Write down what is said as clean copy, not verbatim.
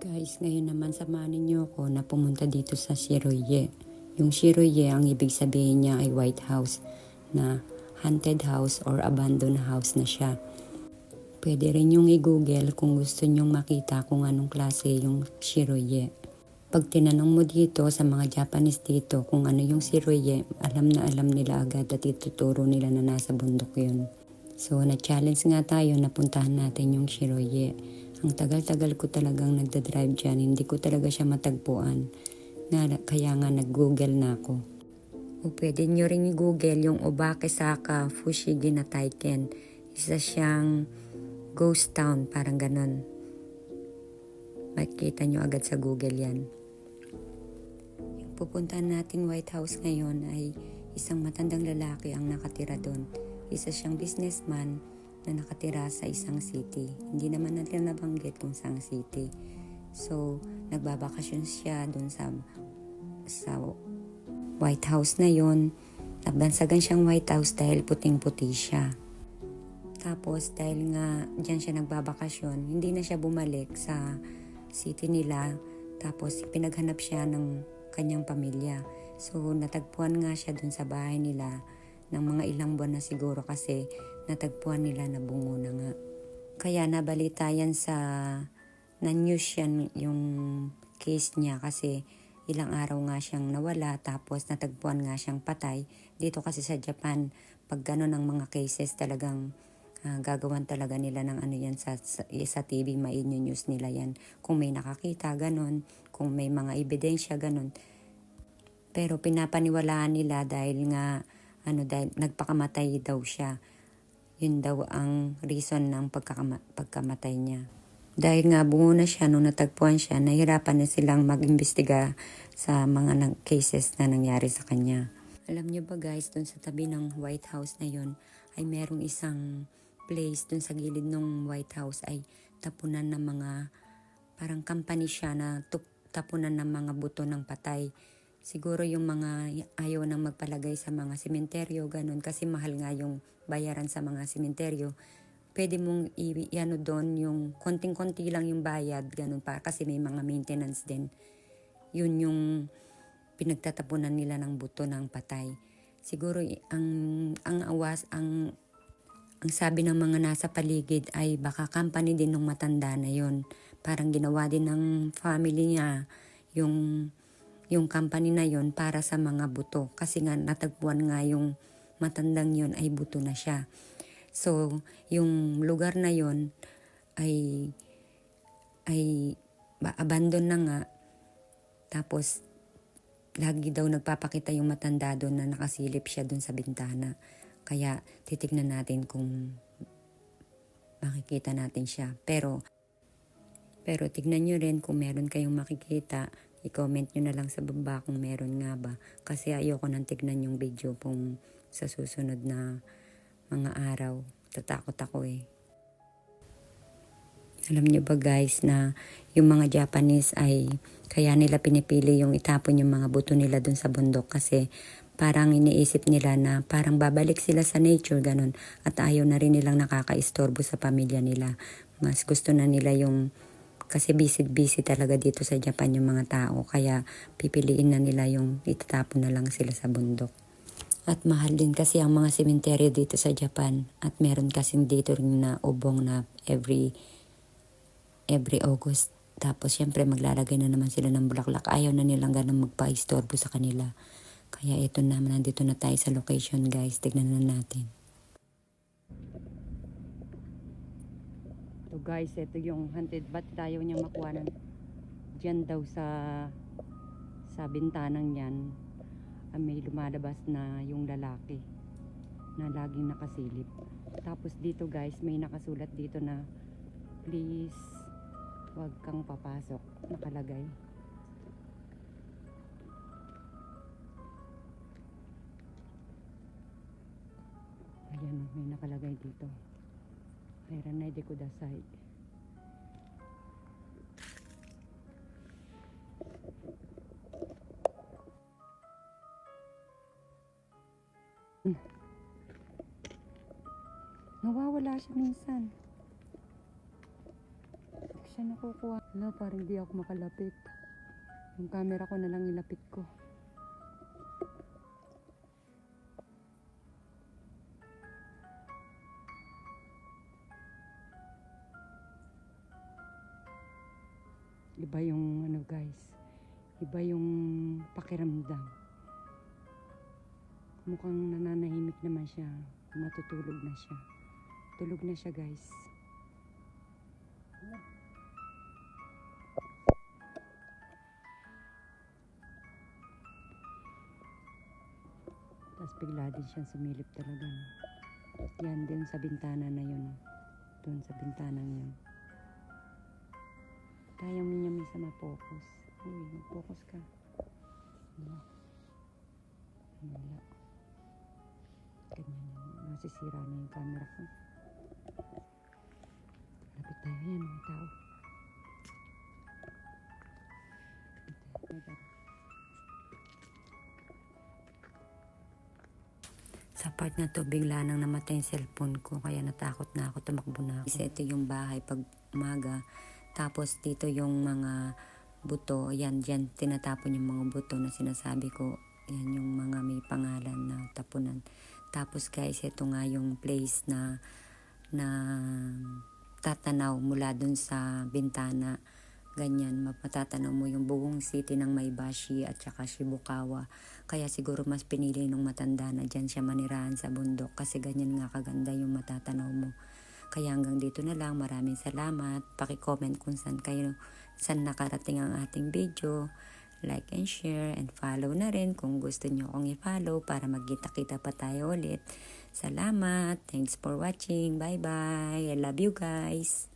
Guys, ngayon naman samahan niyo ako na pumunta dito sa Shiroye. Yung Shiroye, ang ibig sabihin niya ay White House na haunted house or abandoned house na siya. Pwede rin yung i-google kung gusto nyong makita kung anong klase yung Shiroye. Pag tinanong mo dito sa mga Japanese dito kung ano yung Shiroye, alam na alam nila agad at ituturo nila na nasa bundok yun. So, na-challenge nga tayo na puntahan natin yung Shiroye. Ang tagal-tagal ko talagang nagdadrive dyan, hindi ko talaga siya matagpuan. Kaya nga nag-google na ako. O pwede nyo rin i-google yung Obakesaka Fushigi na Taiken. Isa siyang ghost town, parang ganon. Makikita nyo agad sa Google yan. Yung pupuntahan nating White House ngayon ay isang matandang lalaki ang nakatira doon. Isa siyang businessman na nakatira sa isang city. Hindi naman natin nabanggit kung saang city. So, nagbabakasyon siya doon sa White House na yon. Nabansagan siyang White House dahil puting-puti siya. Tapos, dahil nga dyan siya nagbabakasyon, hindi na siya bumalik sa city nila. Tapos, pinaghanap siya ng kanyang pamilya. So, natagpuan nga siya doon sa bahay nila ng mga ilang buwan na siguro kasi natagpuan nila na bungo na nga. Kaya nabalita yan na-news yan yung case niya kasi ilang araw nga siyang nawala tapos natagpuan nga siyang patay. Dito kasi sa Japan, pag gano'n ang mga cases talagang gagawan talaga nila ng ano yan sa TV, mai-news nila yan. Kung may nakakita, gano'n. Kung may mga ebidensya, gano'n. Pero pinapaniwalaan nila dahil nga dahil nagpakamatay daw siya. Yun daw ang reason ng pagkamatay niya. Dahil nga bungo na siya nung natagpuan siya, nahirapan na silang mag-imbestiga sa mga cases na nangyari sa kanya. Alam niyo ba guys, dun sa tabi ng White House na yun, ay merong isang place dun sa gilid ng White House ay tapunan ng mga, parang company siya na tapunan ng mga buto ng patay. Siguro yung mga ayaw nang magpalagay sa mga sementeryo, ganun, kasi mahal nga yung bayaran sa mga sementeryo. Pwede mong i-ano doon yung konting-konti lang yung bayad, ganun pa, kasi may mga maintenance din. Yun yung pinagtatapunan nila ng buto ng patay. Siguro ang sabi ng mga nasa paligid ay baka company din ng matanda na yun. Parang ginawa din ng family niya yung company na yon para sa mga buto. Kasi nga natagpuan nga yung matandang yon ay buto na siya. So, yung lugar na yon ay abandon na nga. Tapos, lagi daw nagpapakita yung matanda doon na nakasilip siya doon sa bintana. Kaya, titignan natin kung makikita natin siya. Pero tignan nyo rin kung meron kayong makikita. I-comment nyo na lang sa baba kung meron nga ba. Kasi ayoko nang tignan yung video kung sa susunod na mga araw. Tatakot ako eh. Alam nyo ba guys na yung mga Japanese ay kaya nila pinipili yung itapon yung mga buto nila dun sa bundok kasi parang iniisip nila na parang babalik sila sa nature ganun at ayaw na rin nilang nakakaistorbo sa pamilya nila. Mas gusto na nila yung kasi busy talaga dito sa Japan yung mga tao. Kaya pipiliin na nila yung itatapon na lang sila sa bundok. At mahal din kasi ang mga sementeryo dito sa Japan. At meron kasing dito rin na ubong na every August. Tapos syempre maglalagay na naman sila ng bulaklak. Ayaw na nilang ganun magpa-istorbo sa kanila. Kaya ito naman, nandito na tayo sa location guys. Tignan na natin. So guys, ito yung haunted. Ba't tayo niya makuha ng dyan daw sa bintanang yan may lumalabas na yung lalaki na laging nakasilip. Tapos dito guys, may nakasulat dito na please wag kang papasok, nakalagay. Ayan, may nakalagay dito. Haranay de kudasai. Nawawala siya minsan. Saan nakukuha? Wala, parang di ako makalapit. Yung camera ko na lang ilapit ko. Iba yung ano guys. Iba yung pakiramdam. Mukhang nananahimik naman siya. Matutulog na siya. Tulog na siya guys. Tapos bigla din siyang sumilip talaga. Yan din sa bintana na yun. Doon sa bintanang yun. Tayo mo niya minsan ma-focus. Uy, mag-focus ka. Wala. Ganyan yun. Nasisira na yung camera ko. Lapit tayo. Yan, may tao. May tao. Sa part na to, bigla nang namatay yung cellphone ko. Kaya natakot na ako, tumakbo na ako. Kasi ito yung bahay pag umaga. Tapos dito yung mga buto. Yan, dyan tinatapon yung mga buto na sinasabi ko. Yan yung mga may pangalan na tapunan. Tapos guys, ito nga yung place na tatanaw mula dun sa bintana. Ganyan, mapatatanaw mo yung buong city ng Maybashi at saka Shibukawa. Kaya siguro mas pinili nung matanda na dyan siya manirahan sa bundok kasi ganyan nga kaganda yung matatanaw mo. Kaya hanggang dito na lang, maraming salamat. Paki-comment kung saan nakarating ang ating video. Like and share and follow na rin kung gusto nyo akong i-follow para magkita-kita pa tayo ulit. Salamat. Thanks for watching. Bye-bye. I love you guys.